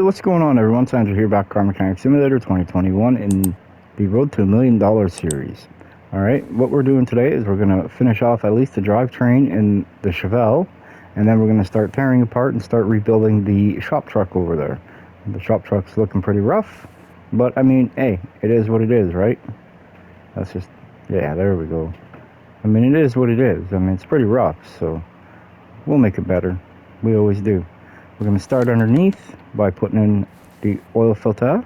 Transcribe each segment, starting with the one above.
what's going on, everyone? It's Andrew here, back Car Mechanic Simulator 2021 in the Road to $1 Million series. Alright, what we're doing today is we're going to finish off at least the drivetrain in the Chevelle, and then we're going to start tearing apart and start rebuilding the shop truck over there. The shop truck's looking pretty rough, but I mean, hey, it is what it is, right? That's just, yeah, there we go. I mean, it is what it is. I mean, it's pretty rough, so we'll make it better. We always do. We're going to start underneath by putting in the oil filter.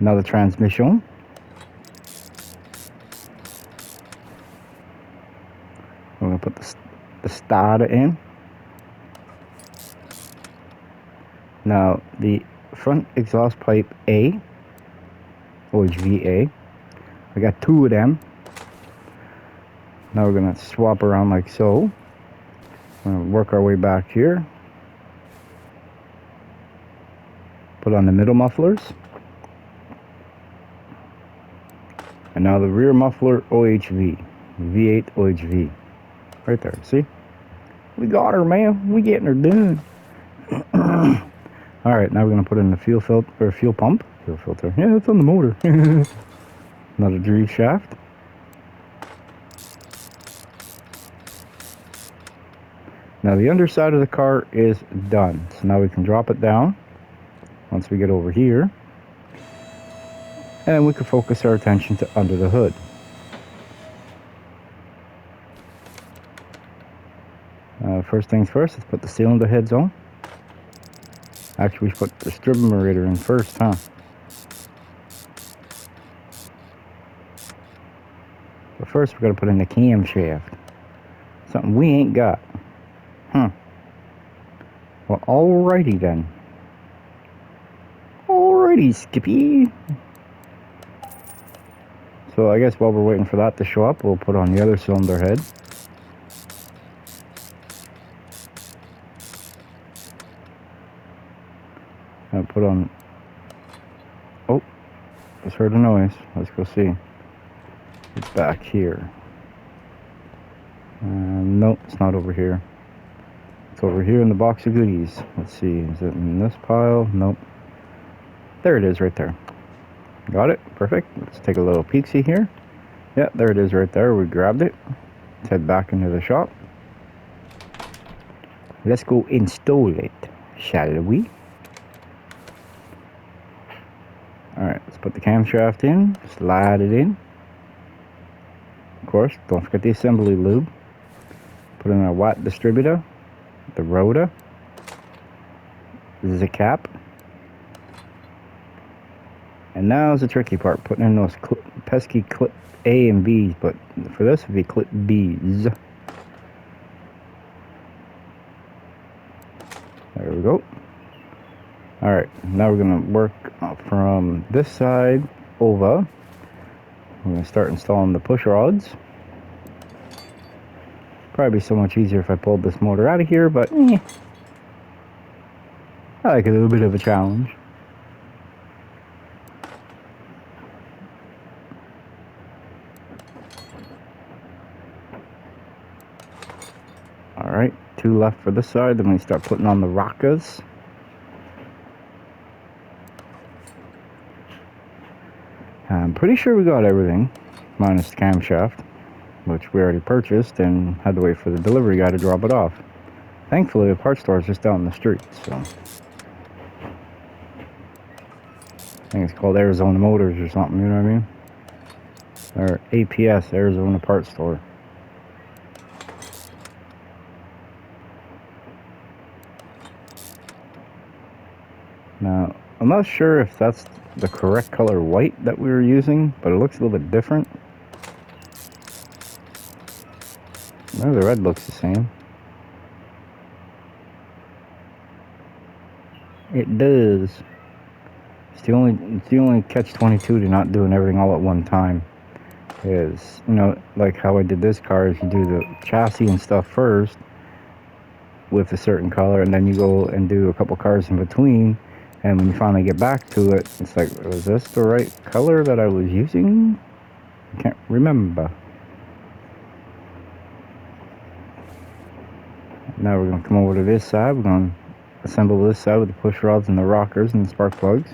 Now the transmission. We're going to put the starter in. Now the front exhaust pipe A, OHV A. I got two of them. Now we're going to swap around like so. We're going to work our way back here. Put on the middle mufflers. And now the rear muffler OHV. V8 OHV. Right there, see? We got her, man. We getting her done. Alright, now we're going to put in the fuel filter, or fuel pump. Fuel filter. Yeah, it's on the motor. Another drive shaft. Now the underside of the car is done. So now we can drop it down once we get over here. And we can focus our attention to under the hood. First things first, let's put the cylinder heads on. Actually, we should put the distributor in first, huh? But first, we're going to put in the camshaft. Something we ain't got. Huh. Well, alrighty then. Alrighty, Skippy. So I guess while we're waiting for that to show up, we'll put on the other cylinder head. And put on... Oh, just heard a noise. Let's go see. It's back here. Nope, it's not over here. It's over here in the box of goodies. Let's see, is it in this pile? Nope. There it is right there. Got it, perfect. Let's take a little peek-see here. Yeah, there it is right there. We grabbed it. Let's head back into the shop. Let's go install it, shall we? Alright, let's put the camshaft in, slide it in. Of course, don't forget the assembly lube. Put in our watt distributor, the rotor, the cap. And now's the tricky part, putting in those pesky clip A and B's, but for this it would be clip B's. There we go. Alright, now we're going to work from this side over. We're going to start installing the push rods. Probably be so much easier if I pulled this motor out of here, but I like a little bit of a challenge. Alright, two left for this side, then we start putting on the rockers. I'm pretty sure we got everything, minus the camshaft, which we already purchased and had to wait for the delivery guy to drop it off. Thankfully, the parts store is just down the street, so I think it's called Arizona Motors or something, you know what I mean? Or APS, Arizona Parts Store. Now, I'm not sure if that's the correct color white that we were using, but it looks a little bit different. No, the red looks the same. It does. It's the only catch-22 to not doing everything all at one time. Is, you know, like how I did this car, is you do the chassis and stuff first with a certain color, and then you go and do a couple cars in between, and when you finally get back to it, it's like, was this the right color that I was using? I can't remember. Now we're going to come over to this side. We're going to assemble this side with the push rods and the rockers and the spark plugs.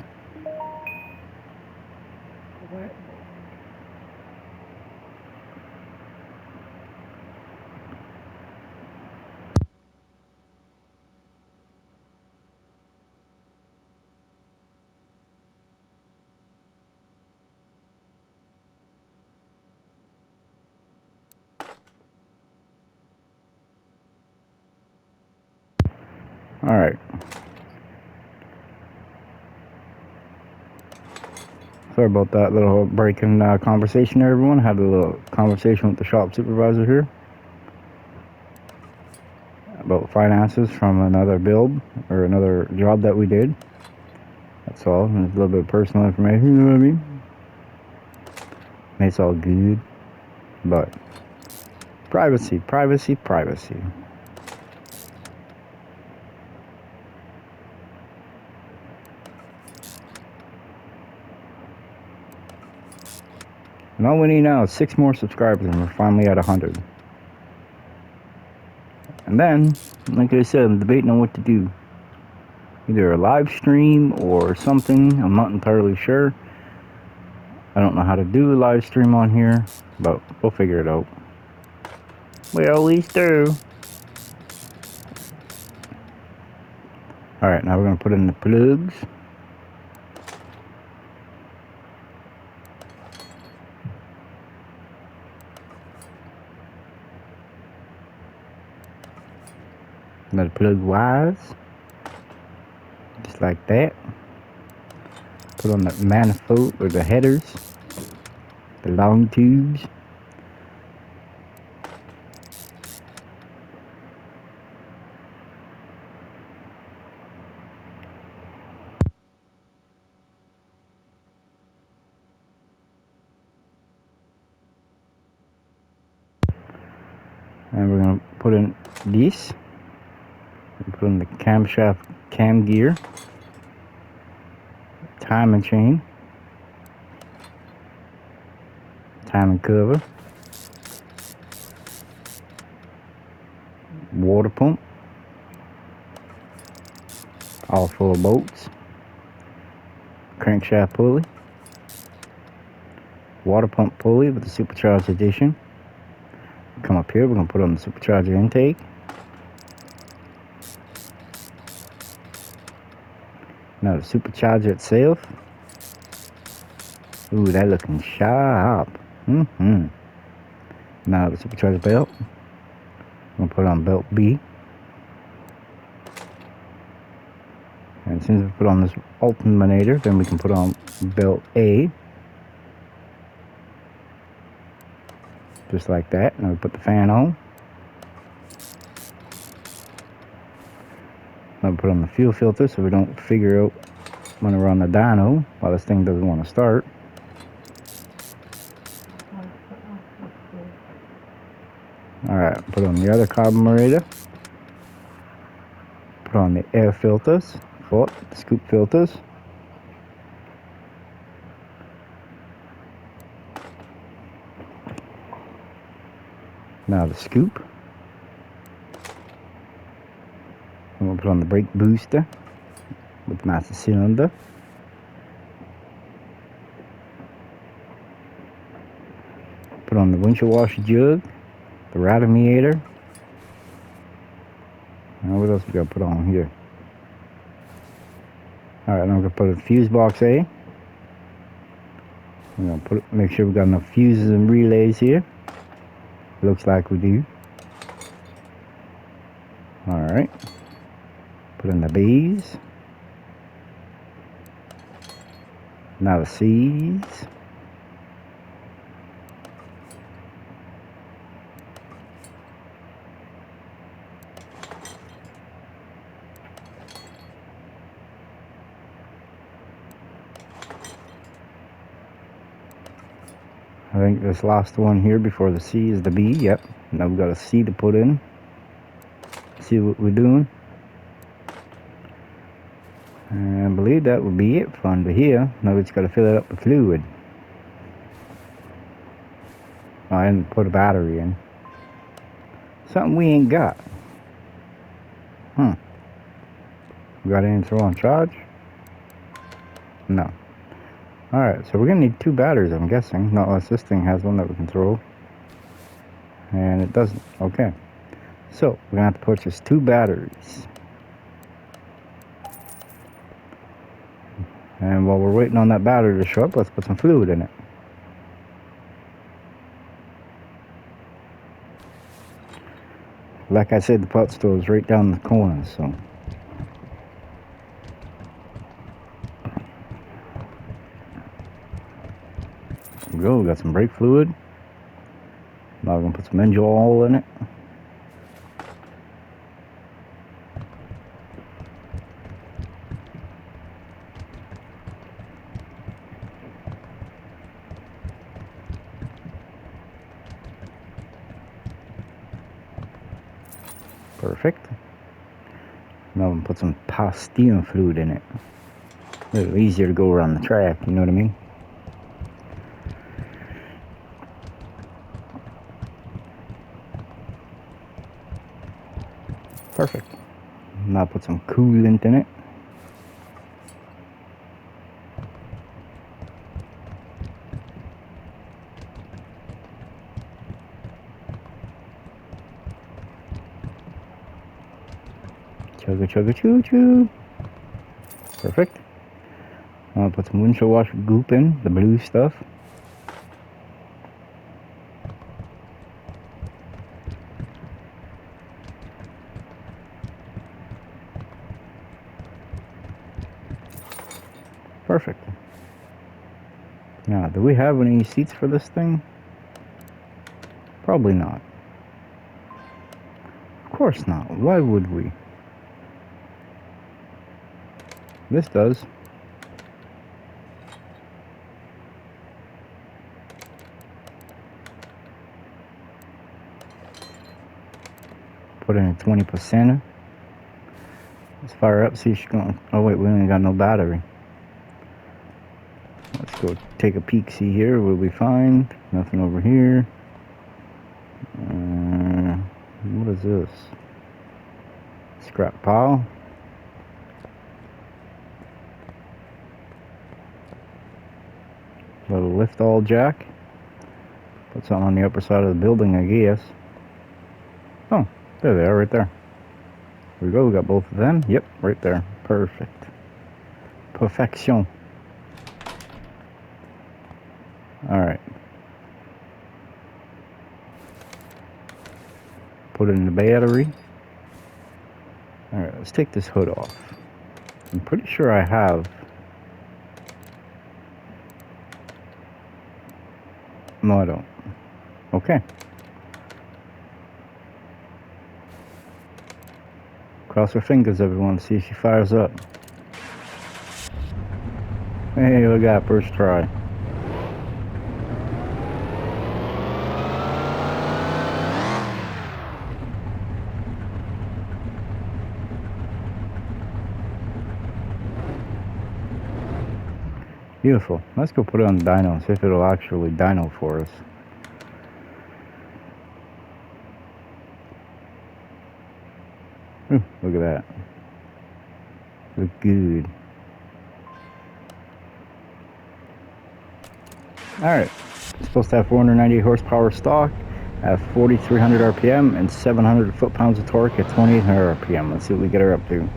Alright. Sorry about that little break in conversation there, everyone. Had a little conversation with the shop supervisor here about finances from another build or another job that we did. That's all. And it's a little bit of personal information, you know what I mean? It's all good. But privacy, privacy, privacy. And all we need now is 6 more subscribers and we're finally at 100. And then, like I said, I'm debating on what to do. Either a live stream or something. I'm not entirely sure. I don't know how to do a live stream on here, but we'll figure it out. We always do. Alright, now we're going to put in the plugs. Let it plug wise. Just like that. Put on the manifold or the headers. The long tubes. And we're going to put in this. Put in the camshaft cam gear. Timing chain. Timing cover. Water pump. All full of bolts. Crankshaft pulley. Water pump pulley with the supercharged edition. Come up here, we're going to put on the supercharger intake. Now the supercharger itself. Ooh, that looking sharp. Now the supercharger belt. I'm going to put on belt B. And as soon as we put on this alternator, then we can put on belt A. Just like that. Now we put the fan on. Now we put on the fuel filter so we don't figure out when we're on the dyno while this thing doesn't want to start. Alright, put on the other carburetor. Put on the air filters, the scoop filters. Now the scoop. I'm going to put on the brake booster with the master cylinder. Put on the windshield washer jug, the radiator. Now what else we got to put on here? Alright, now I'm going to put a fuse box A. I'm going to make sure we got enough fuses and relays here. Looks like we do. Alright. Put in the B's. Now the C's. I think this last one here before the C is the B. Yep. Now we've got a C to put in. See what we're doing. And I believe that would be it for under here. Now we just got to fill it up with fluid. Oh, and put a battery in. Something we ain't got. We got any throw on charge? No. Alright, so we're gonna need 2 batteries, I'm guessing. Not unless this thing has one that we can throw. And it doesn't. Okay. So, we're gonna have to purchase 2 batteries. And while we're waiting on that battery to show up, let's put some fluid in it. Like I said, the pot store is right down the corner, so. There we go, we got some brake fluid. Now we're gonna put some engine oil in it. Perfect. Now I'm gonna put some Pastille fluid in it. A little easier to go around the track, you know what I mean? Perfect. Now put some coolant in it. Chugga chugga choo choo. Perfect. Now I'll put some windshield washer goop in, the blue stuff. Perfect. Now, do we have any seats for this thing? Probably not. Of course not. Why would we? This does. Put in a 20%. Let's fire up, see if she's going. Oh wait, we ain't got no battery. Let's go take a peek, see here what we find. Nothing over here. What is this? Scrap pile. Little lift all jack. Put something on the upper side of the building, I guess. Oh, there they are, right there. Here we go, we got both of them. Yep, right there. Perfect. Perfection. Alright. Put it in the battery. Alright, let's take this hood off. I'm pretty sure I have. No, I don't. Okay. Cross our fingers, everyone, see if she fires up. Hey, look at that, first try. Beautiful. Let's go put it on the dyno and see if it'll actually dyno for us. Ooh, look at that. Look good. Alright. It's supposed to have 498 horsepower stock at 4,300 RPM and 700 foot-pounds of torque at 2,800 RPM. Let's see what we get her up to.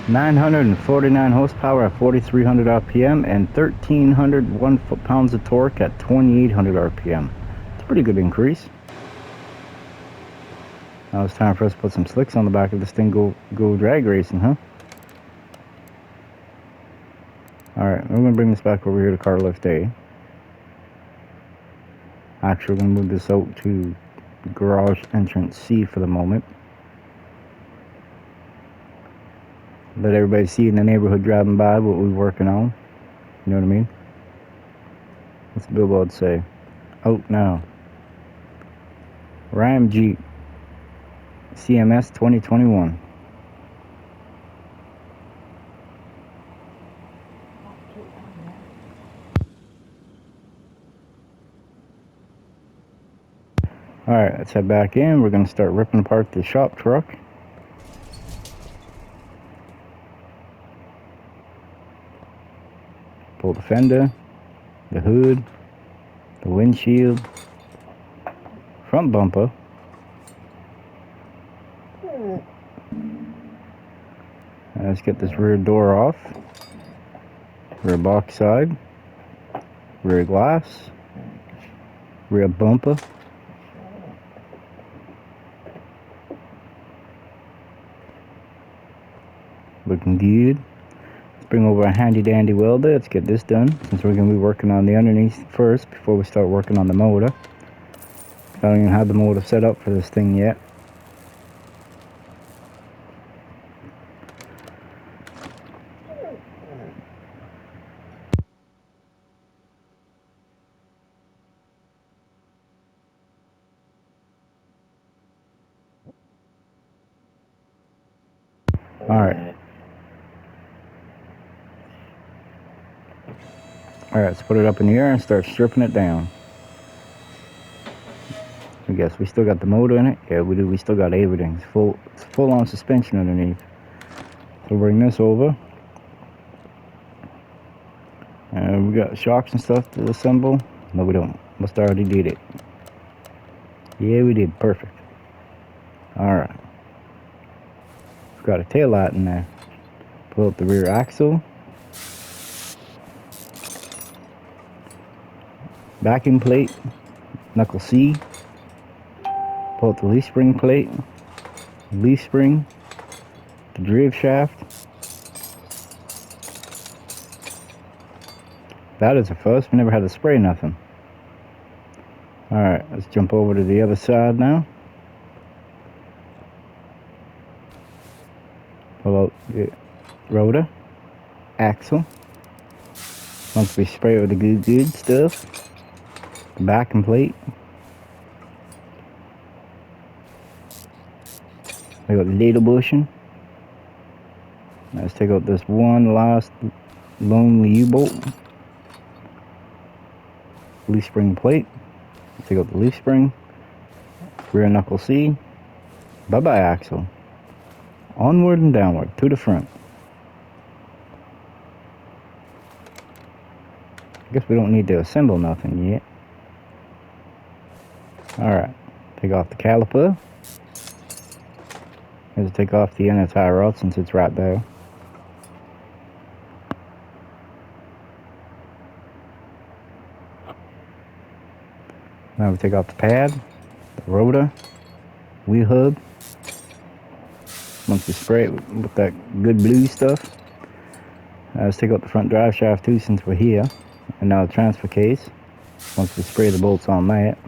.949 horsepower at 4,300 RPM and 1,301 foot-pounds of torque at 2,800 RPM. It's a pretty good increase. Now it's time for us to put some slicks on the back of this thing, go drag racing, huh? Alright, we're going to bring this back over here to car lift A. Actually, we're going to move this out to garage entrance C for the moment. Let everybody see in the neighborhood driving by what we're working on. You know what I mean? What's the billboard say? Out now. Ram Jeep CMS 2021. Alright, let's head back in. We're going to start ripping apart the shop truck. Pull the fender, the hood, the windshield, front bumper. Let's get this rear door off. Rear box side, rear glass, rear bumper. Looking good. Let's bring over a handy dandy welder. Let's get this done, since we're going to be working on the underneath first before we start working on the motor. I don't even have the motor set up for this thing yet. Alright. Alright, let's put it up in the air and start stripping it down. I guess we still got the motor in it. Yeah, we do. We still got everything. It's full on suspension underneath. So bring this over. And we got shocks and stuff to assemble. No, we don't. Must already did it. Yeah, we did. Perfect. Alright. We've got a tail light in there. Pull up the rear axle. Backing plate. Knuckle C. Pull up the leaf spring plate. Leaf spring. The drive shaft. That is a first. We never had to spray nothing. Alright, let's jump over to the other side now. Pull out the rotor, axle. Once we spray it with the good stuff, the backing plate. We got the data bushing. Let's take out this one last lonely U-bolt. Leaf spring plate. Take out the leaf spring. Rear knuckle C. Bye-bye axle. Onward and downward to the front. I guess we don't need to assemble nothing yet. Alright. Take off the caliper. Let's take off the inner tie rod since it's right there. Now we take off the pad, the rotor, wheel hub. Once we spray it with that good blue stuff, let's take out the front drive shaft too since we're here. And now the transfer case. Once we spray the bolts on that.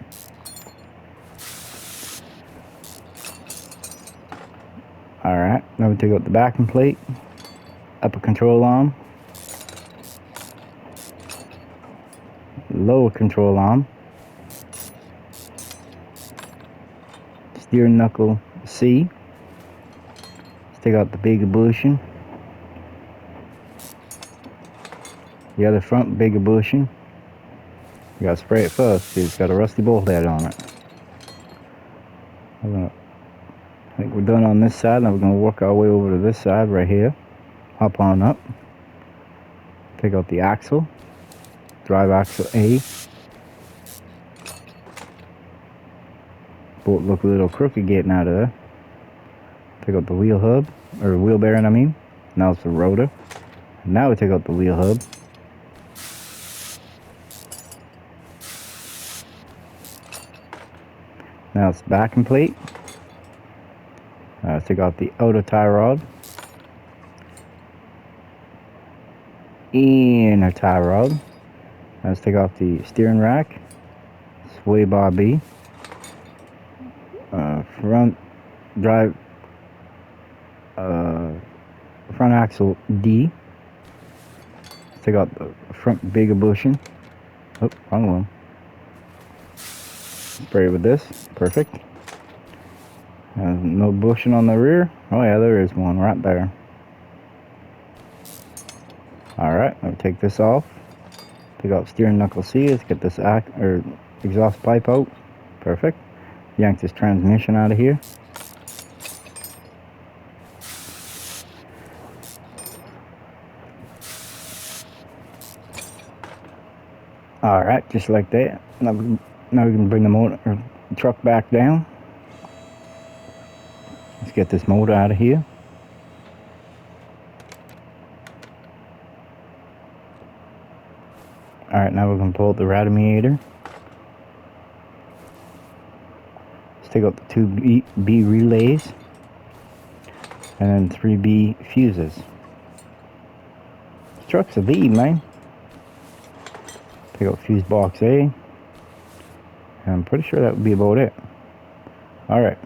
Alright, now we take out the backing plate, upper control arm, lower control arm, steering knuckle C. Let's take out the bigger bushing, the other front bigger bushing. You gotta spray it first because it's got a rusty bolt head on it. I think we're done on this side. Now we're gonna work our way over to this side right here. Hop on up. Take out the axle, drive axle A. Bolt look a little crooked getting out of there. Take out the wheel hub, or wheel bearing I mean. Now it's the rotor. Now we take out the wheel hub. Now it's the backing plate. Take out the outer tie rod. Inner tie rod. Let's take off the steering rack. Sway bar B. Front drive. Front axle D. Take out the front bigger bushing. Oh, wrong one. Spray it with this. Perfect. No bushing on the rear. Oh yeah, there is one right there. Alright, I'll take this off. Take out steering knuckle C. Let's get this exhaust pipe out. Perfect. Yank this transmission out of here. Alright, just like that. Now we can bring the motor or the truck back down. Let's get this motor out of here. Alright, now we're going to pull out the radiator. Let's take out the two B relays. And then 3B fuses. This truck's a V, man. Take out fuse box A. And I'm pretty sure that would be about it. Alright.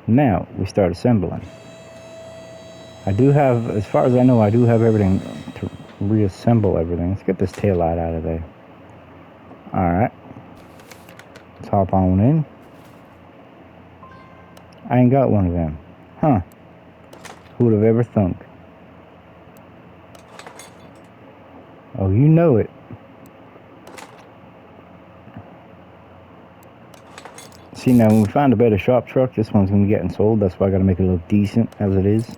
Now, we start assembling. I do have, as far as I know, I do have everything to reassemble everything. Let's get this tail light out of there. Alright. Let's hop on in. I ain't got one of them. Huh. Who would have ever thunk? Oh, you know it. See, now when we find a better shop truck, this one's going to be getting sold. That's why I got to make it look decent as it is.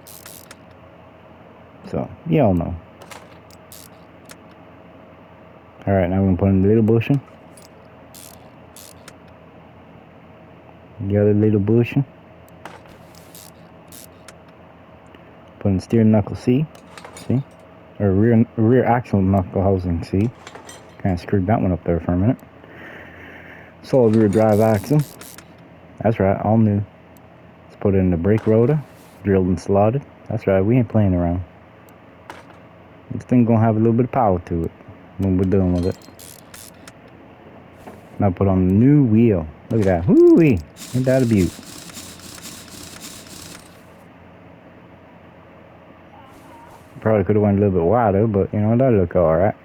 So, y'all know. Alright, now we're going to put in the little bushing. The other little bushing. Put in steering knuckle C. See? Or rear axle knuckle housing C. Kind of screwed that one up there for a minute. Solid rear drive axle. That's right, all new. Let's put in the brake rotor. Drilled and slotted. That's right, we ain't playing around. This thing gonna have a little bit of power to it when we're done with it. Now put on the new wheel. Look at that. Whoo-wee! Ain't that a beaut? Probably could have went a little bit wider, but you know, that'll look alright.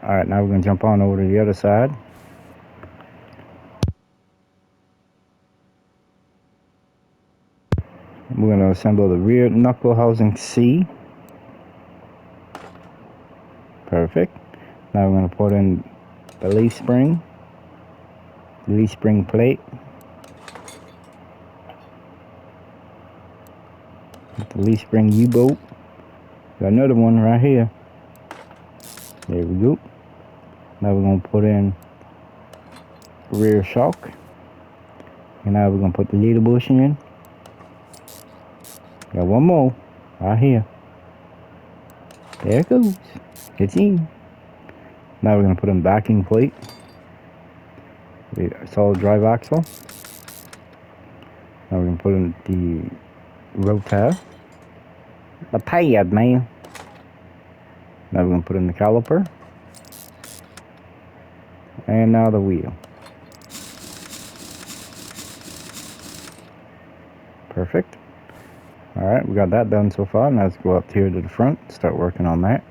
Alright, now we're gonna jump on over to the other side. We're gonna assemble the rear knuckle housing C. Perfect. Now we're gonna put in the leaf spring plate, the leaf spring U-bolt. Got another one right here. There we go. Now we're gonna put in rear shock, and now we're gonna put the leader bushing in. Got one more right here. There it goes. It's in. Now we're gonna put in backing plate, the solid drive axle. Now we're gonna put in the rotor, the pad, man. Now we're gonna put in the caliper, and now the wheel. Perfect. Alright, we got that done so far. Now let's go up here to the front, start working on that.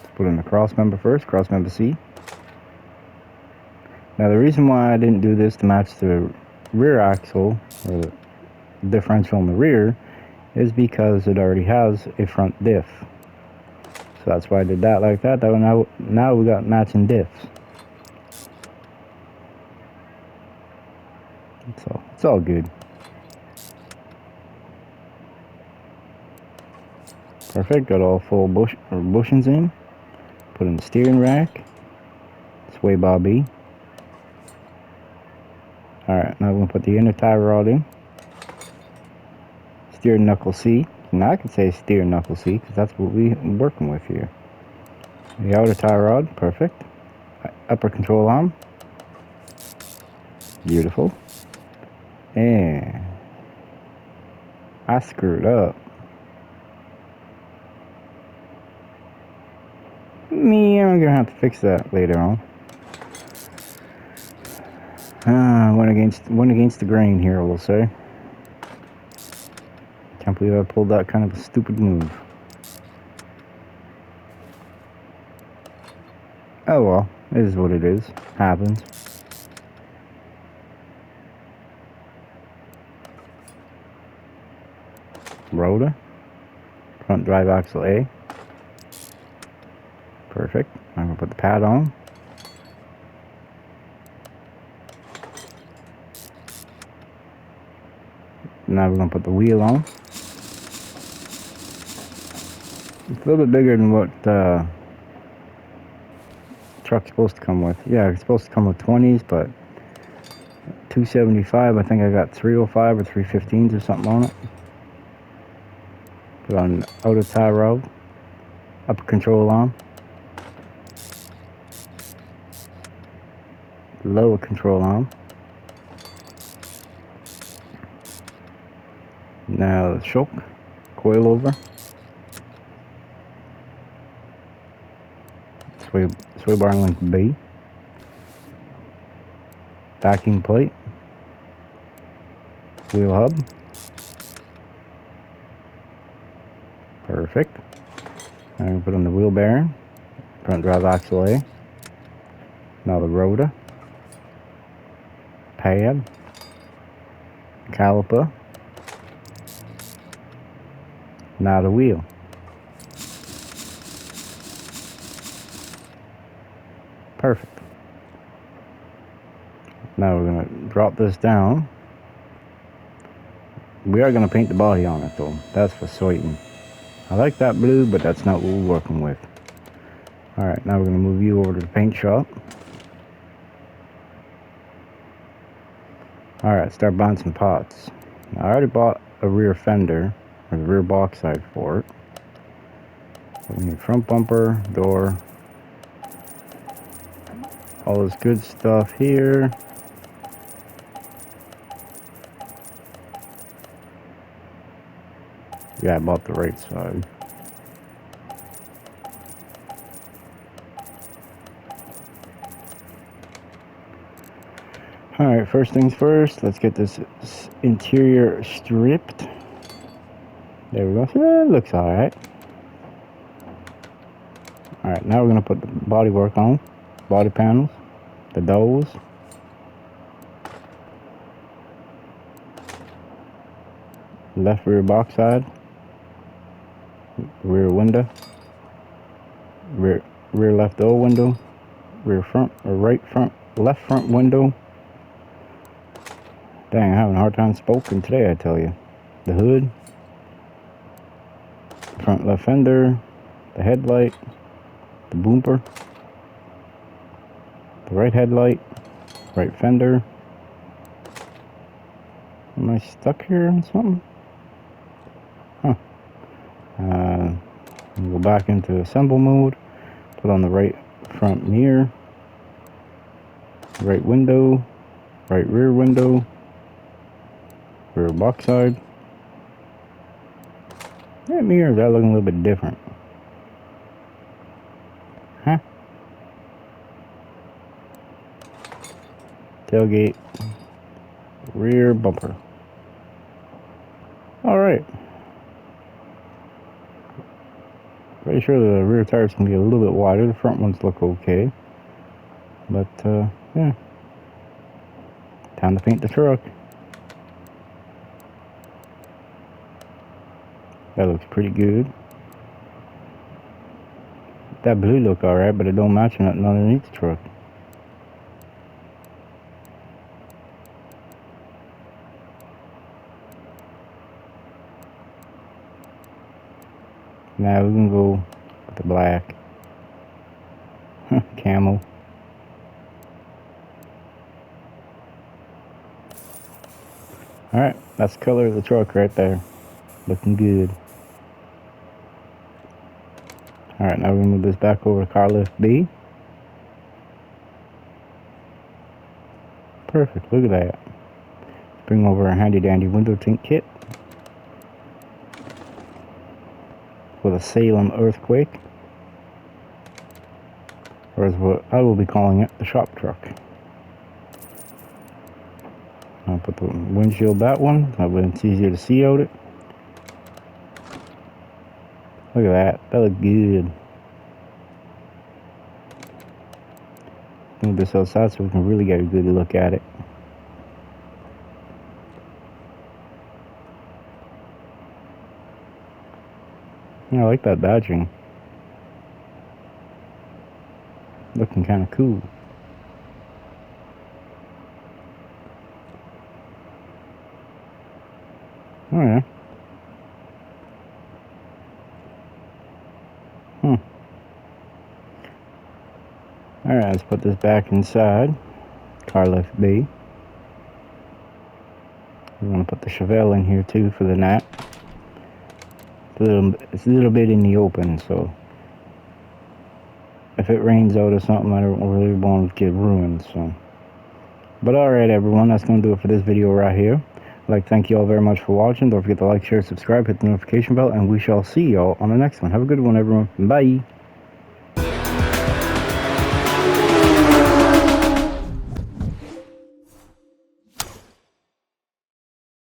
Let's put in the cross member first, cross member C. Now the reason why I didn't do this to match the rear axle, or the differential in the rear, is because it already has a front diff. So that's why I did that like that. Now we got matching diffs. So it's all good. Perfect. Got all full bushings in. Put in the steering rack. Sway bar B. Alright, now we're going to put the inner tie rod in. Steering knuckle C. Now I can say steering knuckle C because that's what we're working with here. The outer tie rod, perfect. Upper control arm. Beautiful. And I screwed up. I'm gonna have to fix that later on. Went against the grain here, we'll say. Can't believe I pulled that kind of a stupid move. Oh well, it is what it is. Happens. rotor, front drive axle A. Perfect. I'm going to put the pad on. Now we're going to put the wheel on. It's a little bit bigger than what the truck's supposed to come with. Yeah, it's supposed to come with 20s, but 275, I think I got 305 or 315s or something on it. Put on outer tie rod, upper control arm, lower control arm. Now the choke, coil over, sway bar link B, backing plate, wheel hub. Perfect. I'm going to put on the wheel bearing, front drive axle A. Now the rotor, pad, caliper. Now the wheel. Perfect. Now we're going to drop this down. We are going to paint the body on it though. That's for certain. I like that blue, but that's not what we're working with. Alright, now we're going to move you over to the paint shop. Alright, start buying some pots. I already bought a rear fender, or the rear box side for it. We need front bumper, door, all this good stuff here. Yeah, I bought the right side. Alright, first things first, let's get this interior stripped. There we go. Yeah, it looks alright. Alright, now we're going to put the body work on. Body panels, the doors, left rear box side, rear window, rear left door window, rear front or right front, left front window. Dang, I'm having a hard time speaking today, I tell you. The hood, front left fender, the headlight, the bumper, the right headlight, right fender. Am I stuck here on something? Huh. Go back into assemble mode, put on the right front mirror, right window, right rear window, rear box side. That mirror's looking a little bit different. Huh? Tailgate, rear bumper. Alright. Pretty sure the rear tires can be a little bit wider. The front ones look okay. But, yeah. Time to paint the truck. That looks pretty good. That blue look alright, but it don't match nothing underneath the truck. Now we can go with the black. Camel. Alright, that's the color of the truck right there. Looking good. Alright, now we're going to move this back over to car lift B. Perfect, look at that. Bring over a handy dandy window tint kit with a Salem earthquake, or as what I will be calling it, the shop truck. I'll put the windshield that one, that way it's easier to see out it. Look at that, that looks good. Move this outside so we can really get a good look at it. I like that badging. Looking kind of cool. Oh yeah. Alright, let's put this back inside. Car lift B. We're going to put the Chevelle in here too for the nap. It's a little bit in the open, so if it rains out or something, I don't really want to get ruined. So, but alright everyone, that's going to do it for this video right here. I'd like to thank you all very much for watching. Don't forget to like, share, subscribe, hit the notification bell, and we shall see y'all on the next one. Have a good one, everyone. Bye.